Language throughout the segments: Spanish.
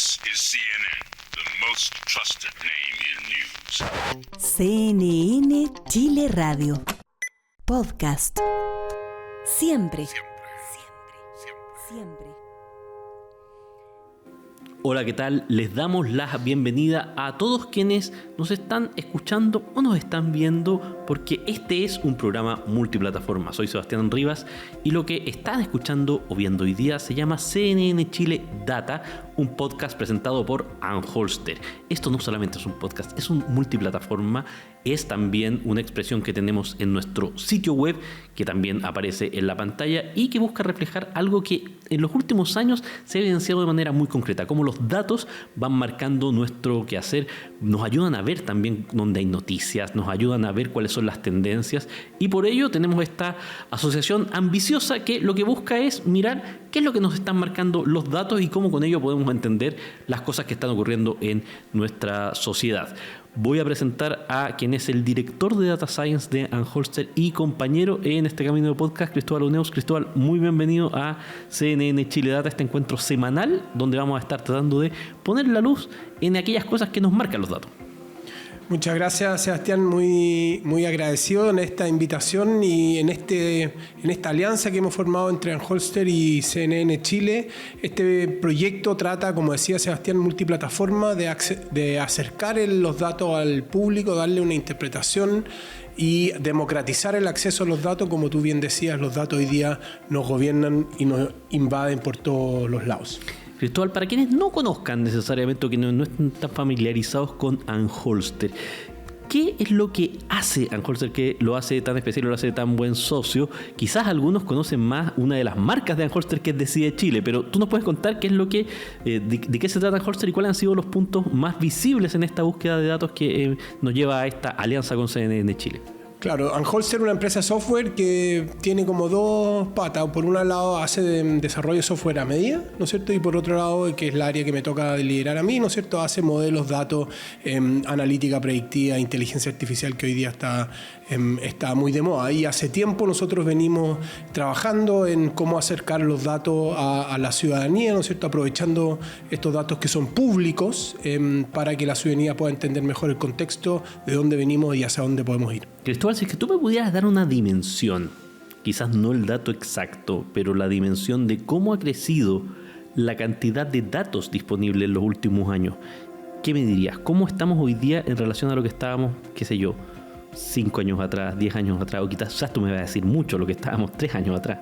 This is CNN, the most trusted name in news. CNN Chile Radio. Podcast. Siempre. Hola, ¿qué tal? Les damos la bienvenida a todos quienes nos están escuchando o nos están viendo, porque este es un programa multiplataforma. Soy Sebastián Rivas y lo que están escuchando o viendo hoy día se llama CNN Chile Data, un podcast presentado por Anholster. Esto no solamente es un podcast, es un multiplataforma, es también una expresión que tenemos en nuestro sitio web, que también aparece en la pantalla y que busca reflejar algo que en los últimos años se ha evidenciado de manera muy concreta, cómo los datos van marcando nuestro quehacer, nos ayudan a ver también dónde hay noticias, nos ayudan a ver cuáles son las tendencias, y por ello tenemos esta asociación ambiciosa que lo que busca es mirar qué es lo que nos están marcando los datos y cómo con ello podemos entender las cosas que están ocurriendo en nuestra sociedad. Voy a presentar a quien es el director de Data Science de Anholster y compañero en este camino de podcast, Cristóbal Uneus. Cristóbal, muy bienvenido a CNN Chile Data, este encuentro semanal donde vamos a estar tratando de poner la luz en aquellas cosas que nos marcan los datos. Muchas gracias, Sebastián, muy agradecido en esta invitación y en esta alianza que hemos formado entre Anholster y CNN Chile. Este proyecto trata, como decía Sebastián, multiplataforma, de acercar los datos al público, darle una interpretación y democratizar el acceso a los datos. Como tú bien decías, los datos hoy día nos gobiernan y nos invaden por todos los lados. Cristóbal, para quienes no conozcan necesariamente o que no estén tan familiarizados con Anholster, ¿qué es lo que hace Anholster que lo hace tan especial, lo hace tan buen socio? Quizás algunos conocen más una de las marcas de Anholster, que es Decide Chile, pero tú nos puedes contar qué es lo que, de qué se trata Anholster y cuáles han sido los puntos más visibles en esta búsqueda de datos que nos lleva a esta alianza con CNN Chile. Claro, Anholster es una empresa de software que tiene como dos patas. Por un lado hace desarrollo de software a medida, ¿no es cierto? Y por otro lado, que es el área que me toca liderar a mí, ¿no es cierto? Hace modelos, datos, analítica predictiva, inteligencia artificial, que hoy día está muy de moda. Y hace tiempo nosotros venimos trabajando en cómo acercar los datos a la ciudadanía, ¿no es cierto? Aprovechando estos datos que son públicos para que la ciudadanía pueda entender mejor el contexto, de dónde venimos y hacia dónde podemos ir. Cristóbal, si es que tú me pudieras dar una dimensión, quizás no el dato exacto, pero la dimensión de cómo ha crecido la cantidad de datos disponibles en los últimos años, ¿qué me dirías? ¿Cómo estamos hoy día en relación a lo que estábamos, 5 años atrás, 10 años atrás? O quizás tú me vas a decir mucho lo que estábamos 3 años atrás.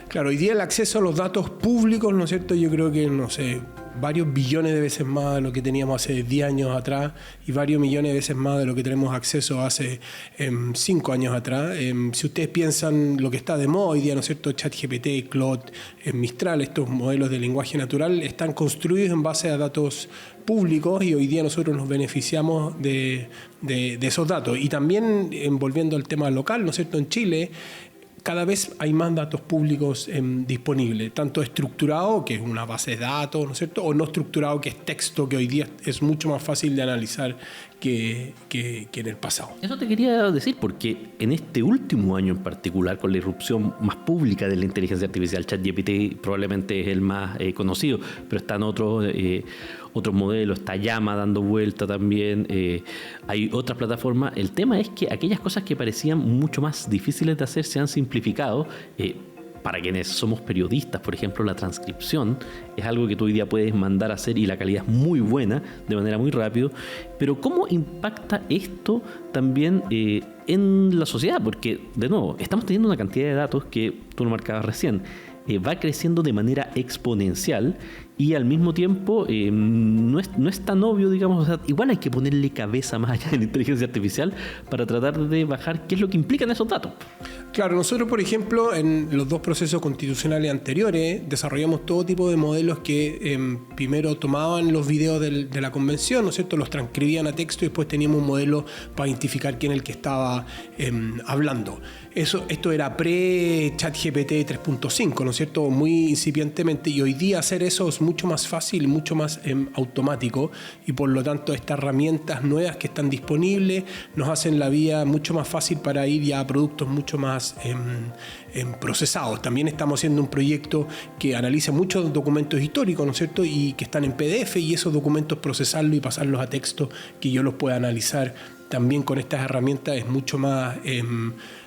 Claro, hoy día el acceso a los datos públicos, ¿no es cierto? Yo creo que, varios billones de veces más de lo que teníamos hace 10 años atrás y varios millones de veces más de lo que tenemos acceso hace 5 años atrás. Si ustedes piensan lo que está de moda hoy día, ¿no es cierto? ChatGPT, Claude, Mistral, estos modelos de lenguaje natural están construidos en base a datos públicos y hoy día nosotros nos beneficiamos de esos datos. Y también, volviendo al tema local, ¿no es cierto? En Chile, cada vez hay más datos públicos disponibles, tanto estructurado, que es una base de datos, ¿no es cierto?, o no estructurado, que es texto, que hoy día es mucho más fácil de analizar que en el pasado. Eso te quería decir, porque en este último año en particular, con la irrupción más pública de la inteligencia artificial, ChatGPT probablemente es el más conocido, pero están otros modelos, está Llama dando vuelta también, hay otras plataformas. El tema es que aquellas cosas que parecían mucho más difíciles de hacer se han simplificado. Para quienes somos periodistas, por ejemplo, la transcripción es algo que tú hoy día puedes mandar a hacer y la calidad es muy buena, de manera muy rápido. Pero ¿cómo impacta esto también en la sociedad? Porque, de nuevo, estamos teniendo una cantidad de datos que tú lo marcabas recién. Va creciendo de manera exponencial y al mismo tiempo no es tan obvio, digamos. O sea, igual hay que ponerle cabeza más allá de la inteligencia artificial para tratar de bajar qué es lo que implican esos datos. Claro, nosotros, por ejemplo, en los 2 procesos constitucionales anteriores desarrollamos todo tipo de modelos que primero tomaban los videos de la convención, ¿no es cierto?, los transcribían a texto y después teníamos un modelo para identificar quién es el que estaba hablando. Esto era pre-ChatGPT 3.5, ¿no es cierto?, muy incipientemente, y hoy día hacer eso es mucho más fácil, mucho más automático, y por lo tanto estas herramientas nuevas que están disponibles nos hacen la vida mucho más fácil para ir ya a productos mucho más procesados. También estamos haciendo un proyecto que analiza muchos documentos históricos, ¿no es cierto?, y que están en PDF, y esos documentos procesarlos y pasarlos a texto que yo los pueda analizar. También con estas herramientas es mucho más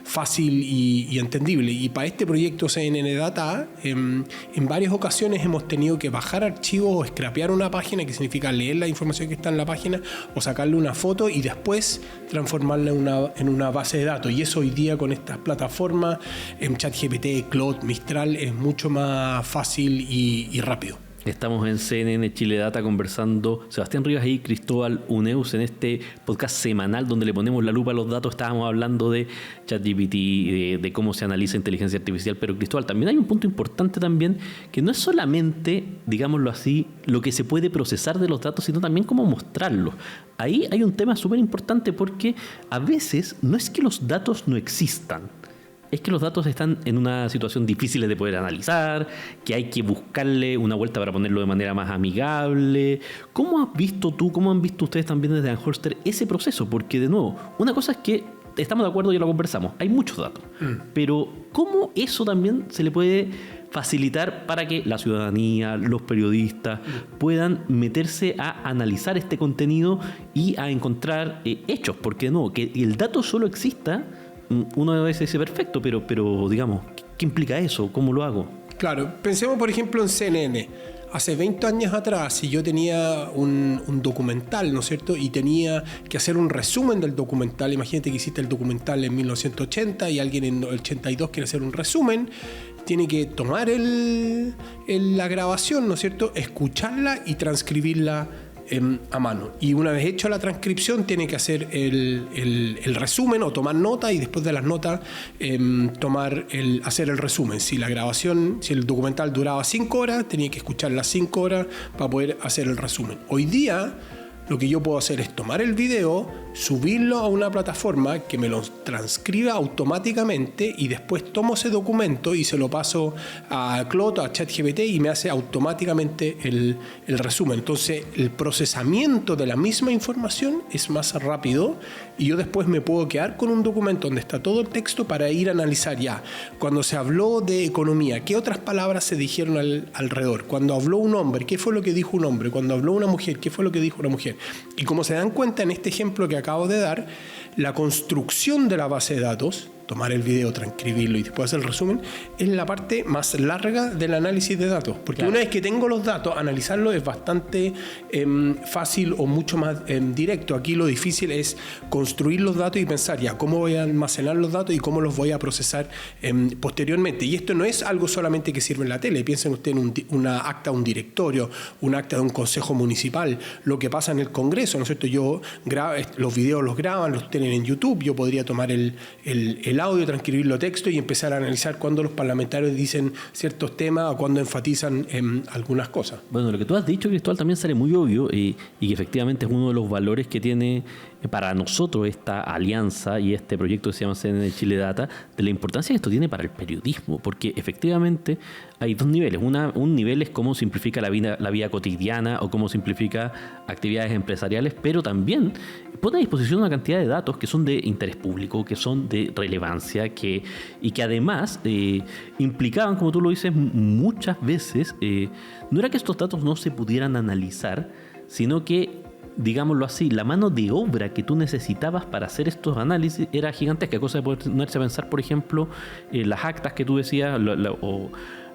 fácil y entendible. Y para este proyecto CNN Data, en varias ocasiones hemos tenido que bajar archivos o scrapear una página, que significa leer la información que está en la página o sacarle una foto y después transformarla en una base de datos. Y eso hoy día con estas plataformas, ChatGPT, Claude, Mistral, es mucho más fácil y rápido. Estamos en CNN Chile Data conversando Sebastián Rivas y Cristóbal Uneus en este podcast semanal donde le ponemos la lupa a los datos. Estábamos hablando de ChatGPT, de cómo se analiza inteligencia artificial, pero Cristóbal, también hay un punto importante también, que no es solamente, digámoslo así, lo que se puede procesar de los datos, sino también cómo mostrarlos. Ahí hay un tema súper importante porque a veces no es que los datos no existan, es que los datos están en una situación difícil de poder analizar, que hay que buscarle una vuelta para ponerlo de manera más amigable. ¿Cómo has visto tú, cómo han visto ustedes también desde Anholster ese proceso? Porque, de nuevo, una cosa es que estamos de acuerdo, ya lo conversamos, hay muchos datos, pero ¿cómo eso también se le puede facilitar para que la ciudadanía, los periodistas puedan meterse a analizar este contenido y a encontrar hechos? Porque, de nuevo, que el dato solo exista, uno a veces dice perfecto, pero digamos, ¿qué implica eso? ¿Cómo lo hago? Claro, pensemos por ejemplo en CNN. Hace 20 años atrás, si yo tenía un documental, ¿no es cierto?, y tenía que hacer un resumen del documental, imagínate que hiciste el documental en 1980 y alguien en 82 quiere hacer un resumen, tiene que tomar la grabación, ¿no es cierto?, escucharla y transcribirla a mano. Y una vez hecho la transcripción tiene que hacer el resumen o tomar nota, y después de las notas hacer el resumen. Si el documental duraba 5 horas, tenía que escuchar las 5 horas para poder hacer el resumen. Hoy día lo que yo puedo hacer es tomar el video, subirlo a una plataforma que me lo transcriba automáticamente, y después tomo ese documento y se lo paso a Claude, a ChatGPT, y me hace automáticamente el resumen. Entonces el procesamiento de la misma información es más rápido, y yo después me puedo quedar con un documento donde está todo el texto para ir a analizar ya. Cuando se habló de economía, ¿qué otras palabras se dijeron alrededor? Cuando habló un hombre, ¿qué fue lo que dijo un hombre? Cuando habló una mujer, ¿qué fue lo que dijo una mujer? Y como se dan cuenta en este ejemplo que acabo de dar, la construcción de la base de datos, tomar el video, transcribirlo y después hacer el resumen, es la parte más larga del análisis de datos. Porque claro, una vez que tengo los datos, analizarlo es bastante fácil o mucho más directo. Aquí lo difícil es construir los datos y pensar ya cómo voy a almacenar los datos y cómo los voy a procesar posteriormente. Y esto no es algo solamente que sirve en la tele. Piensen ustedes en una acta de un directorio, un acta de un consejo municipal, lo que pasa en el Congreso, ¿no es cierto? Yo los videos los graban, los tienen en YouTube. Yo podría tomar el audio, transcribirlo a texto y empezar a analizar cuando los parlamentarios dicen ciertos temas o cuando enfatizan algunas cosas. Bueno, lo que tú has dicho, Cristóbal, también sale muy obvio y que efectivamente es uno de los valores que tiene para nosotros esta alianza y este proyecto que se llama CNN Chile Data, de la importancia que esto tiene para el periodismo, porque efectivamente hay dos niveles. Un nivel es cómo simplifica la vida cotidiana o cómo simplifica actividades empresariales, pero también pone a disposición una cantidad de datos que son de interés público, que son de relevancia, y que además implicaban, como tú lo dices, muchas veces, no era que estos datos no se pudieran analizar, sino que, digámoslo así, la mano de obra que tú necesitabas para hacer estos análisis era gigantesca. Cosa de ponerse a pensar, por ejemplo, las actas que tú decías,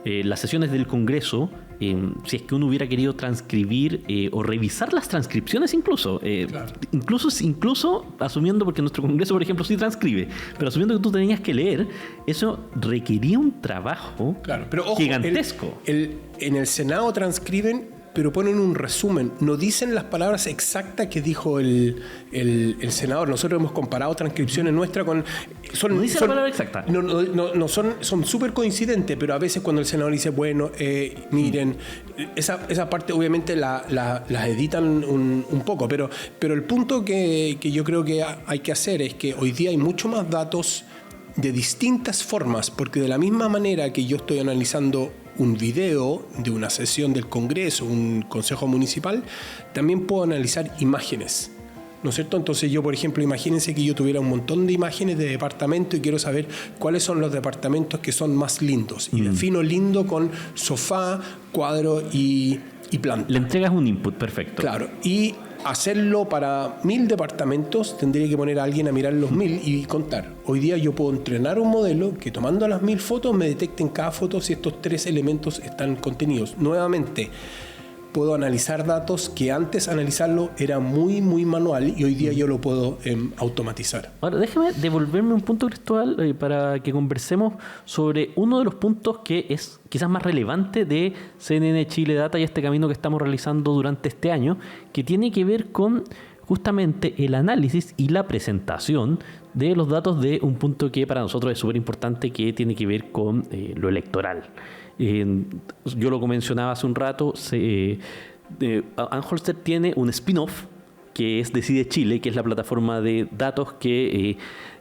las sesiones del Congreso, si es que uno hubiera querido transcribir o revisar las transcripciones incluso, claro. incluso asumiendo, porque nuestro Congreso, por ejemplo, sí transcribe, pero asumiendo que tú tenías que leer, eso requería un trabajo, claro, pero ojo, gigantesco. En el Senado transcriben, pero ponen un resumen, no dicen las palabras exactas que dijo el senador. Nosotros hemos comparado transcripciones nuestras con... No dice la palabra exacta. No son súper coincidentes, pero a veces cuando el senador dice, bueno, miren, esa parte obviamente la editan un poco, pero el punto que yo creo que hay que hacer es que hoy día hay mucho más datos de distintas formas, porque de la misma manera que yo estoy analizando un video de una sesión del Congreso, un consejo municipal, también puedo analizar imágenes, ¿no es cierto? Entonces yo, por ejemplo, imagínense que yo tuviera un montón de imágenes de departamentos y quiero saber cuáles son los departamentos que son más lindos. Y defino lindo con sofá, cuadro y planta. Le entregas un input, perfecto. Claro, y hacerlo para 1000 departamentos, tendría que poner a alguien a mirar los 1000 y contar. Hoy día yo puedo entrenar un modelo que tomando las 1000 fotos me detecte en cada foto si estos 3 elementos están contenidos. Nuevamente, puedo analizar datos que antes analizarlo era muy, muy manual y hoy día yo lo puedo automatizar. Ahora, déjame devolverme un punto, Cristóbal, para que conversemos sobre uno de los puntos que es quizás más relevante de CNN Chile Data y este camino que estamos realizando durante este año, que tiene que ver con justamente el análisis y la presentación de los datos de un punto que para nosotros es súper importante, que tiene que ver con lo electoral. Yo lo mencionaba hace un rato, Anholster tiene un spin-off que es Decide Chile, que es la plataforma de datos que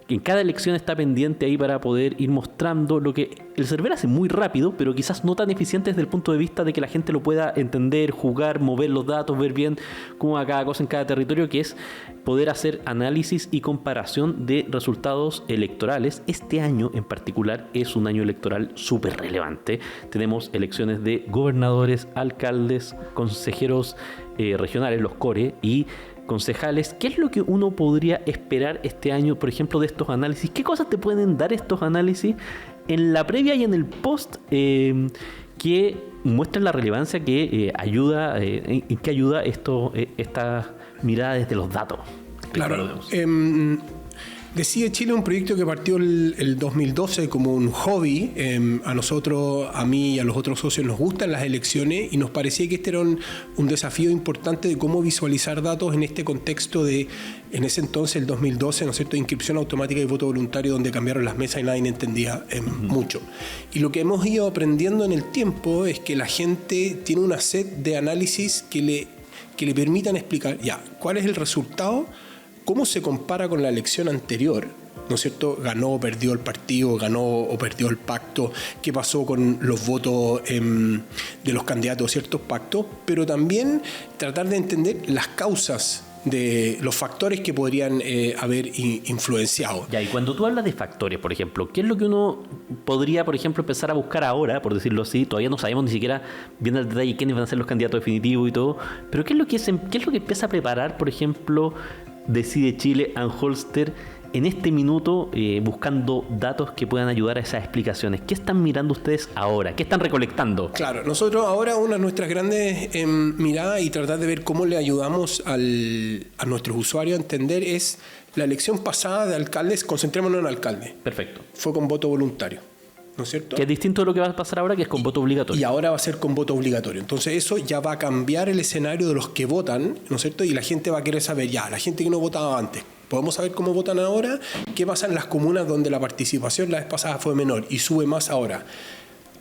en cada elección está pendiente ahí para poder ir mostrando lo que el server hace muy rápido, pero quizás no tan eficiente desde el punto de vista de que la gente lo pueda entender, jugar, mover los datos, ver bien cómo va cada cosa en cada territorio, que es poder hacer análisis y comparación de resultados electorales. Este año en particular es un año electoral súper relevante. Tenemos elecciones de gobernadores, alcaldes, consejeros regionales, los CORE, y concejales. ¿Qué es lo que uno podría esperar este año, por ejemplo, de estos análisis? ¿Qué cosas te pueden dar estos análisis en la previa y en el post que muestran la relevancia que ayuda, en qué ayuda esta mirada desde los datos? Claro. Decide Chile es un proyecto que partió el 2012 como un hobby. A nosotros, a mí y a los otros socios nos gustan las elecciones y nos parecía que este era un desafío importante de cómo visualizar datos en este contexto de, en ese entonces, el 2012, ¿no es cierto?, inscripción automática y voto voluntario, donde cambiaron las mesas y nadie entendía mucho. Y lo que hemos ido aprendiendo en el tiempo es que la gente tiene una sed de análisis que le permitan explicar, cuál es el resultado, cómo se compara con la elección anterior, ¿no es cierto? Ganó o perdió el partido, ganó o perdió el pacto, qué pasó con los votos de los candidatos a ciertos pactos, pero también tratar de entender las causas de los factores que podrían haber influenciado. Y cuando tú hablas de factores, por ejemplo, ¿qué es lo que uno podría, por ejemplo, empezar a buscar ahora, por decirlo así? Todavía no sabemos ni siquiera bien al detalle quiénes van a ser los candidatos definitivos y todo, pero ¿qué es lo que empieza a preparar, por ejemplo, Decide Chile, Anholster, en este minuto, buscando datos que puedan ayudar a esas explicaciones? ¿Qué están mirando ustedes ahora? ¿Qué están recolectando? Claro, nosotros ahora una de nuestras grandes miradas y tratar de ver cómo le ayudamos a nuestros usuarios a entender es la elección pasada de alcaldes. Concentrémonos en alcalde. Perfecto. Fue con voto voluntario, ¿no es cierto? Que es distinto de lo que va a pasar ahora, que es con voto obligatorio. Y ahora va a ser con voto obligatorio. Entonces eso ya va a cambiar el escenario de los que votan, ¿no es cierto? Y la gente va a querer saber, la gente que no votaba antes, ¿podemos saber cómo votan ahora? ¿Qué pasa en las comunas donde la participación la vez pasada fue menor y sube más ahora?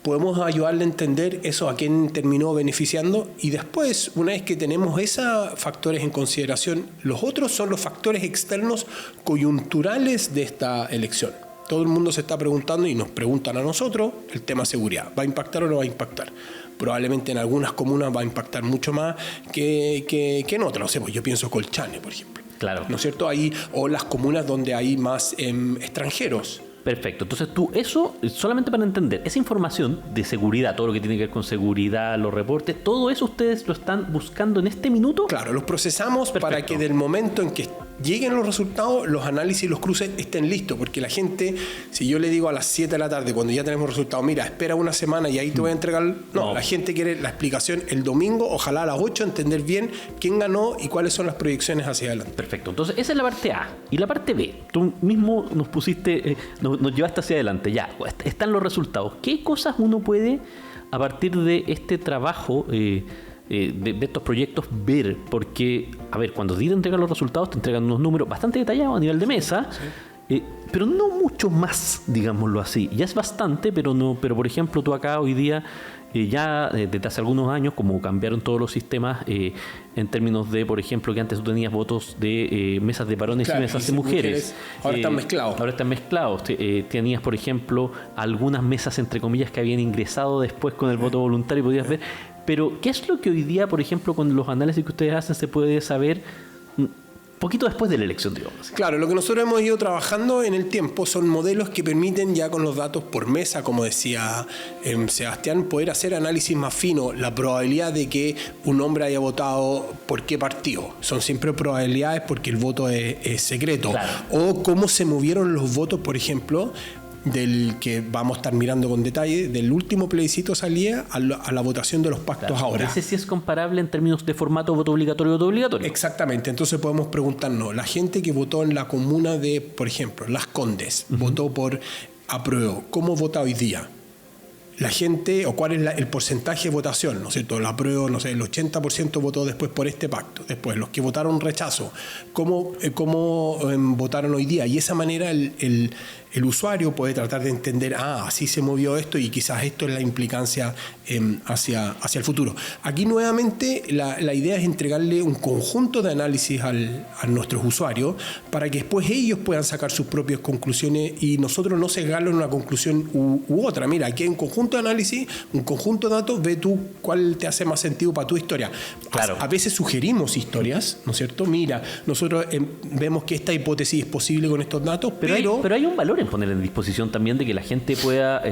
¿Podemos ayudarle a entender eso, a quién terminó beneficiando? Y después, una vez que tenemos esos factores en consideración, los otros son los factores externos coyunturales de esta elección. Todo el mundo se está preguntando y nos preguntan a nosotros el tema seguridad. ¿Va a impactar o no va a impactar? Probablemente en algunas comunas va a impactar mucho más que en otras. No sé, pues yo pienso Colchane, por ejemplo. Claro. ¿No es cierto? Ahí, o las comunas donde hay más extranjeros. Perfecto. Entonces tú, eso, solamente para entender, esa información de seguridad, todo lo que tiene que ver con seguridad, los reportes, todo eso ustedes lo están buscando en este minuto. Claro, los procesamos. Perfecto. Para que del momento en que lleguen los resultados, los análisis y los cruces estén listos, porque la gente, si yo le digo a las 7 de la tarde, cuando ya tenemos resultados, mira, espera una semana y ahí te voy a entregar... No, la gente quiere la explicación el domingo, ojalá a las 8, entender bien quién ganó y cuáles son las proyecciones hacia adelante. Perfecto, entonces esa es la parte A. Y la parte B, tú mismo nos pusiste, nos llevaste hacia adelante, ya, están los resultados. ¿Qué cosas uno puede, a partir de este trabajo... de estos proyectos ver? Porque, a ver, cuando te entregan los resultados, te entregan unos números bastante detallados a nivel de mesa, pero no mucho más, digámoslo así. Ya es bastante, pero por ejemplo, tú acá hoy día, ya desde hace algunos años, como cambiaron todos los sistemas en términos de, por ejemplo, que antes tú tenías votos de mesas de varones, claro, y mesas de mujeres. Ahora están mezclados. Ahora están mezclados. Tenías, por ejemplo, algunas mesas, entre comillas, que habían ingresado después con el voto voluntario y podías ver. Pero, ¿qué es lo que hoy día, por ejemplo, con los análisis que ustedes hacen, se puede saber poquito después de la elección, digamos? Claro, lo que nosotros hemos ido trabajando en el tiempo son modelos que permiten ya con los datos por mesa, como decía Sebastián, poder hacer análisis más fino, la probabilidad de que un hombre haya votado por qué partido. Son siempre probabilidades porque el voto es secreto. Claro. O cómo se movieron los votos, por ejemplo, del que vamos a estar mirando con detalle, del último plebiscito salía a la votación de los pactos, claro, ahora. Ese sí es comparable en términos de formato voto obligatorio. Exactamente, entonces podemos preguntarnos, la gente que votó en la comuna de, por ejemplo, Las Condes, votó por apruebo, ¿cómo vota hoy día? La gente, o cuál es el porcentaje de votación, ¿no es cierto? El apruebo, no sé, el 80% votó después por este pacto. Después, los que votaron rechazo, ¿cómo votaron hoy día? Y de esa manera el usuario puede tratar de entender, así se movió esto y quizás esto es la implicancia hacia el futuro. Aquí nuevamente la idea es entregarle un conjunto de análisis a nuestros usuarios para que después ellos puedan sacar sus propias conclusiones y nosotros no sesgarlo en una conclusión u otra. Mira, aquí hay un conjunto de análisis, un conjunto de datos, ve tú cuál te hace más sentido para tu historia. Claro. A veces sugerimos historias, ¿no es cierto? Mira, nosotros vemos que esta hipótesis es posible con estos datos, pero hay un valor en poner en disposición también de que la gente pueda,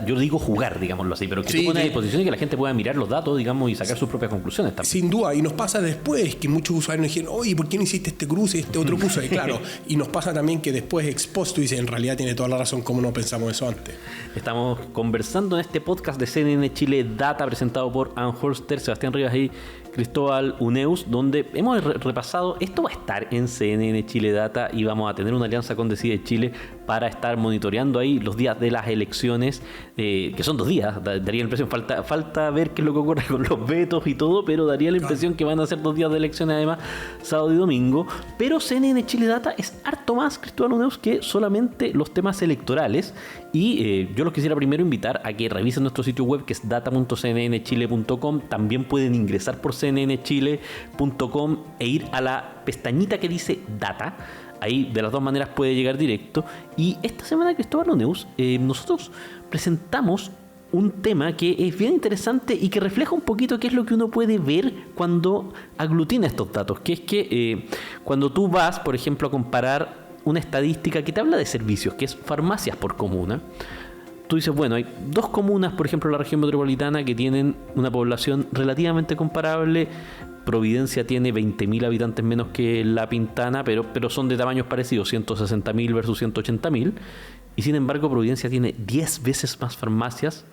yo digo jugar, digámoslo así, pero que tú pones a disposición y que la gente pueda mirar los datos, digamos, y sacar sus propias conclusiones también. Sin duda, y nos pasa después que muchos usuarios nos dijeron, oye, ¿por qué no hiciste este cruce, este otro cruce? Y claro, y nos pasa también que después ex post tú dices, en realidad tiene toda la razón, ¿cómo no pensamos eso antes? Estamos conversando en este podcast de CNN Chile Data, presentado por Ann Holster, Sebastián Rivas y Cristóbal Uneus, donde hemos repasado, esto va a estar en CNN Chile Data y vamos a tener una alianza con Decide Chile para estar monitoreando ahí los días de las elecciones, que son 2 días, daría la impresión, falta ver qué es lo que ocurre con los vetos y todo, pero daría la impresión que van a ser 2 días de elecciones además, sábado y domingo, pero CNN Chile Data es harto más, Cristóbal Uneus, que solamente los temas electorales y yo los quisiera primero invitar a que revisen nuestro sitio web que es data.cnnchile.com, también pueden ingresar por cnnchile.com e ir a la pestañita que dice Data. Ahí de las dos maneras puede llegar directo. Y esta semana, Cristóbal Uneus, nosotros presentamos un tema que es bien interesante y que refleja un poquito qué es lo que uno puede ver cuando aglutina estos datos. Que es que cuando tú vas, por ejemplo, a comparar una estadística que te habla de servicios, que es farmacias por comuna, tú dices, bueno, hay 2 comunas, por ejemplo, en la región metropolitana que tienen una población relativamente comparable. Providencia tiene 20.000 habitantes menos que La Pintana, pero son de tamaños parecidos, 160.000 versus 180.000. Y sin embargo, Providencia tiene 10 veces más farmacias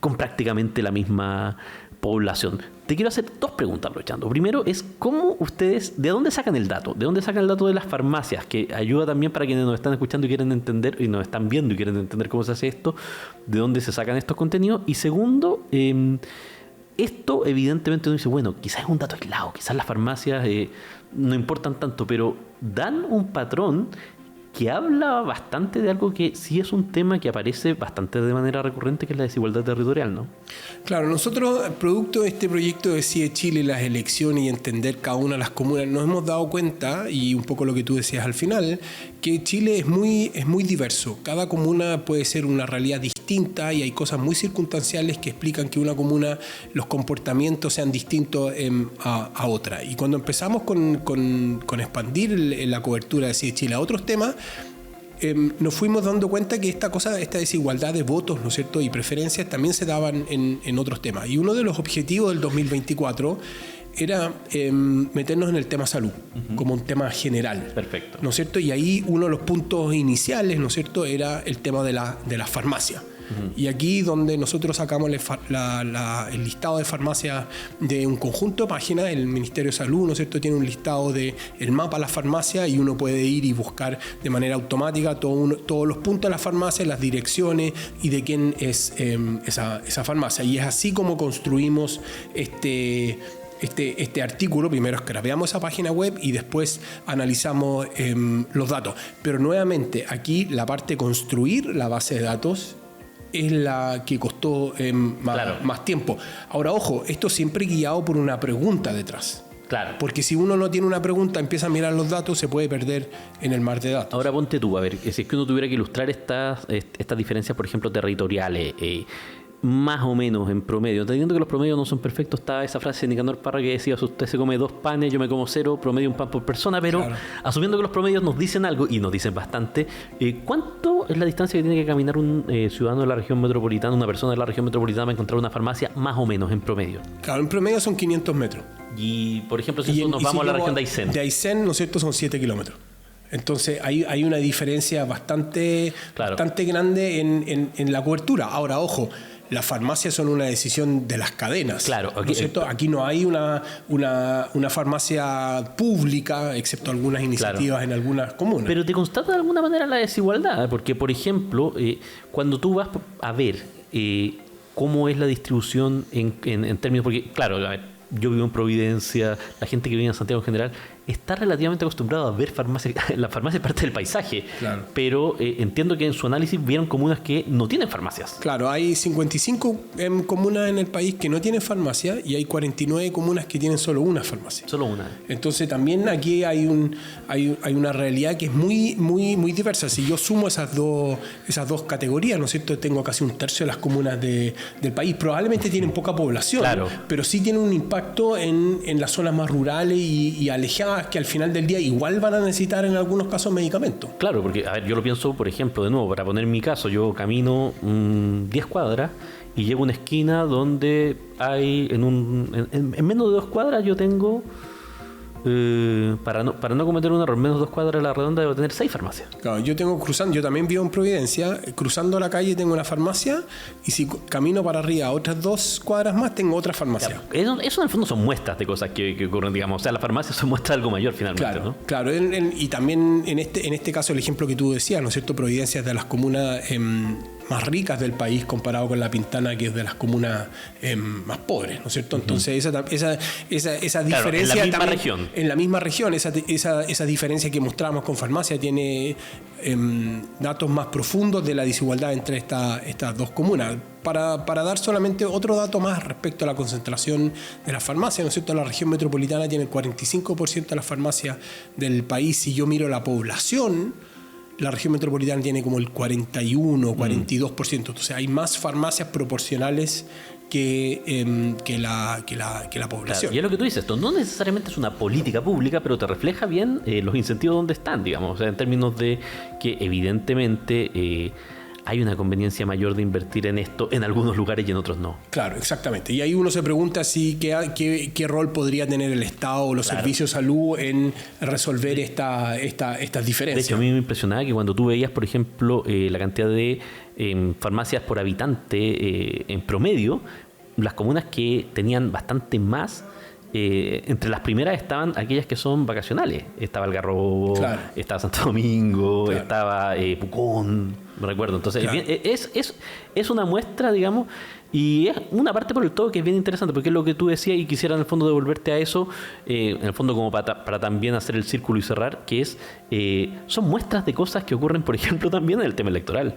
con prácticamente la misma población. Te quiero hacer 2 preguntas aprovechando. Primero es cómo ustedes, ¿de dónde sacan el dato? ¿De dónde sacan el dato de las farmacias? Que ayuda también para quienes nos están escuchando y quieren entender, y nos están viendo y quieren entender cómo se hace esto, de dónde se sacan estos contenidos. Y segundo, esto evidentemente uno dice, bueno, quizás es un dato aislado, quizás las farmacias no importan tanto, pero dan un patrón que habla bastante de algo que sí es un tema que aparece bastante de manera recurrente, que es la desigualdad territorial, ¿no? Claro, nosotros, producto de este proyecto de Decide Chile, las elecciones y entender cada una de las comunas, nos hemos dado cuenta, y un poco lo que tú decías al final, que Chile es muy diverso. Cada comuna puede ser una realidad distinta y hay cosas muy circunstanciales que explican que una comuna, los comportamientos sean distintos a otra. Y cuando empezamos con expandir la cobertura de Decide Chile a otros temas, nos fuimos dando cuenta que esta desigualdad de votos, ¿no es cierto?, y preferencias también se daban en otros temas. Y uno de los objetivos del 2024 era meternos en el tema salud, como un tema general. Perfecto. ¿No es cierto? Y ahí uno de los puntos iniciales, ¿no es cierto?, era el tema de las farmacias. Y aquí donde nosotros sacamos el listado de farmacias de un conjunto de páginas, el Ministerio de Salud, ¿no es cierto?, tiene un listado del mapa de las farmacias y uno puede ir y buscar de manera automática todos los puntos de las farmacias, las direcciones y de quién es esa farmacia. Y es así como construimos este este artículo, primero scrapeamos esa página web y después analizamos los datos. Pero nuevamente, aquí la parte de construir la base de datos es la que costó más tiempo. Ahora, ojo, esto siempre guiado por una pregunta detrás. Claro. Porque si uno no tiene una pregunta, empieza a mirar los datos, se puede perder en el mar de datos. Ahora ponte tú, a ver, si es que uno tuviera que ilustrar estas diferencias, por ejemplo, territoriales, más o menos en promedio, entendiendo que los promedios no son perfectos, está esa frase de Nicanor Parra que decía: usted se come 2 panes, yo me como 0, promedio un pan por persona, pero claro, asumiendo que los promedios nos dicen algo, y nos dicen bastante, ¿cuánto es la distancia que tiene que caminar un ciudadano de la región metropolitana, una persona de la región metropolitana, para encontrar una farmacia más o menos en promedio? Claro, en promedio son 500 metros. Y, por ejemplo, si nos vamos a la región de Aysén. De Aysén, ¿no es cierto?, son 7 kilómetros. Entonces hay una diferencia bastante grande en la cobertura. Ahora, ojo, las farmacias son una decisión de las cadenas. Claro, ¿no es cierto? Aquí no hay una farmacia pública, excepto algunas iniciativas en algunas comunas. Pero te constata de alguna manera la desigualdad, porque, por ejemplo, cuando tú vas a ver cómo es la distribución en términos... Porque, claro, a ver, yo vivo en Providencia, la gente que vive en Santiago en general está relativamente acostumbrado a ver farmacias. La farmacia es parte del paisaje, claro, pero entiendo que en su análisis vieron comunas que no tienen farmacias. Claro, hay 55 comunas en el país que no tienen farmacia y hay 49 comunas que tienen solo una farmacia. Solo una. Entonces también aquí hay una realidad que es muy, muy, muy diversa. Si yo sumo esas dos categorías, ¿no es cierto?, tengo casi un tercio de las comunas del país. Probablemente tienen poca población, claro, pero sí tienen un impacto en las zonas más rurales y alejadas, que al final del día igual van a necesitar en algunos casos medicamentos. Claro, porque a ver, yo lo pienso, por ejemplo, de nuevo, para poner mi caso, yo camino 10 cuadras y llego a una esquina donde hay en menos de 2 cuadras yo tengo, para no cometer un error, menos de 2 cuadras a la redonda debo tener 6 farmacias. Claro, yo también vivo en Providencia, cruzando la calle tengo una farmacia y si camino para arriba otras 2 cuadras más tengo otra farmacia. Claro, eso en el fondo son muestras de cosas que ocurren, digamos. O sea, las farmacias son muestras de algo mayor finalmente, claro, ¿no? Claro, y también en este caso el ejemplo que tú decías, ¿no es cierto?, Providencia es de las comunas más ricas del país comparado con La Pintana, que es de las comunas más pobres, ¿no es cierto? Entonces esa diferencia, claro, en la misma región, esa diferencia que mostramos con farmacia tiene datos más profundos de la desigualdad entre estas dos comunas. Para dar solamente otro dato más respecto a la concentración de las farmacias, ¿no es cierto?, la región metropolitana tiene el 45% de las farmacias del país. Si yo miro la población, la región metropolitana tiene como el 41, 42%. Entonces hay más farmacias proporcionales que la población. Claro, y es lo que tú dices, esto no necesariamente es una política pública, pero te refleja bien los incentivos donde están, digamos, o sea, en términos de que evidentemente hay una conveniencia mayor de invertir en esto en algunos lugares y en otros no. Claro, exactamente. Y ahí uno se pregunta qué rol podría tener el Estado o los servicios de salud en resolver estas diferencias. De hecho, a mí me impresionaba que cuando tú veías, por ejemplo, la cantidad de farmacias por habitante en promedio, las comunas que tenían bastante más, entre las primeras estaban aquellas que son vacacionales. Estaba Algarrobo, claro, estaba Santo Domingo, claro, estaba Pucón, me recuerdo. Entonces, claro, es una muestra, digamos, y es una parte por el todo que es bien interesante, porque es lo que tú decías y quisiera en el fondo devolverte a eso, en el fondo como para también hacer el círculo y cerrar, que es son muestras de cosas que ocurren, por ejemplo, también en el tema electoral.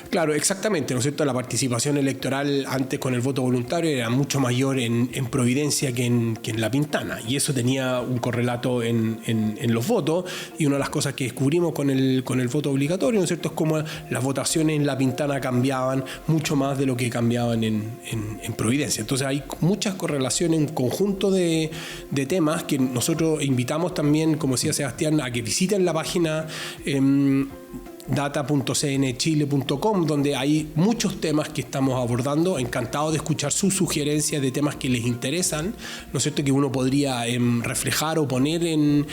Claro, exactamente, ¿no es cierto? La participación electoral antes con el voto voluntario era mucho mayor en Providencia que en La Pintana, y eso tenía un correlato en los votos, y una de las cosas que descubrimos con el voto obligatorio, ¿no es cierto?, es como las votaciones en La Pintana cambiaban mucho más de lo que cambiaban en Providencia. Entonces hay muchas correlaciones, un conjunto de temas que nosotros invitamos también, como decía Sebastián, a que visiten la página data.cnchile.com, donde hay muchos temas que estamos abordando. Encantado de escuchar sus sugerencias de temas que les interesan, ¿no es cierto?, que uno podría reflejar o poner en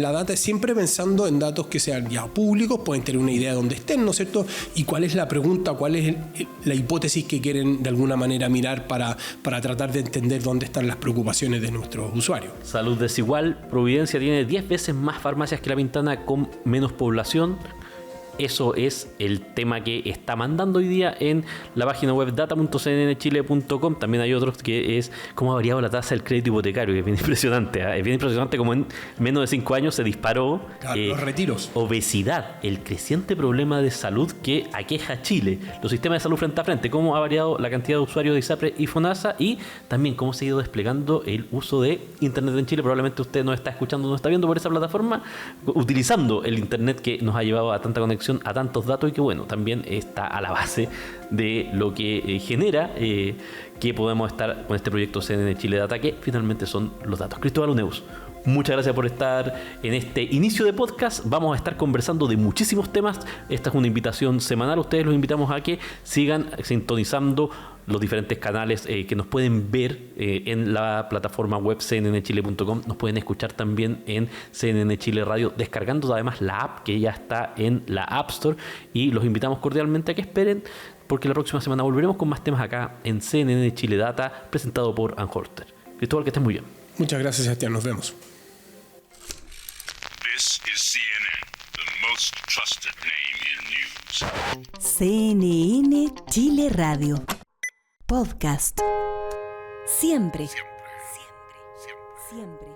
la data, siempre pensando en datos que sean ya públicos, pueden tener una idea de dónde estén, ¿no es cierto?, y cuál es la pregunta, cuál es la hipótesis que quieren de alguna manera mirar para tratar de entender dónde están las preocupaciones de nuestros usuarios. Salud desigual. Providencia tiene 10 veces más farmacias que La Pintana con menos población. Eso es el tema que está mandando hoy día en la página web data.cnnchile.com. También hay otros que es cómo ha variado la tasa del crédito hipotecario, que es bien impresionante. Es bien impresionante como en menos de 5 años se disparó Los retiros. obesidad, el creciente problema de salud que aqueja a Chile, los sistemas de salud frente a frente, cómo ha variado la cantidad de usuarios de ISAPRE y FONASA, y también cómo se ha ido desplegando el uso de Internet en Chile. Probablemente usted nos está escuchando, nos está viendo por esa plataforma, utilizando el Internet que nos ha llevado a tanta conexión, a tantos datos, y que bueno, también está a la base de lo que genera que podamos estar con este proyecto CNN Chile Data, que finalmente son los datos. Cristóbal Uneus, muchas gracias por estar en este inicio de podcast. Vamos a estar conversando de muchísimos temas. Esta es una invitación semanal. Ustedes los invitamos a que sigan sintonizando los diferentes canales que nos pueden ver en la plataforma web cnnchile.com. Nos pueden escuchar también en CNN Chile Radio, descargando además la app que ya está en la App Store. Y los invitamos cordialmente a que esperen, porque la próxima semana volveremos con más temas acá en CNN Chile Data, presentado por Ann Horter. Cristóbal, que estés muy bien. Muchas gracias, Sebastián. Nos vemos. This is CNN, the most trusted name in news. CNN Chile Radio. Podcast. Siempre. Siempre.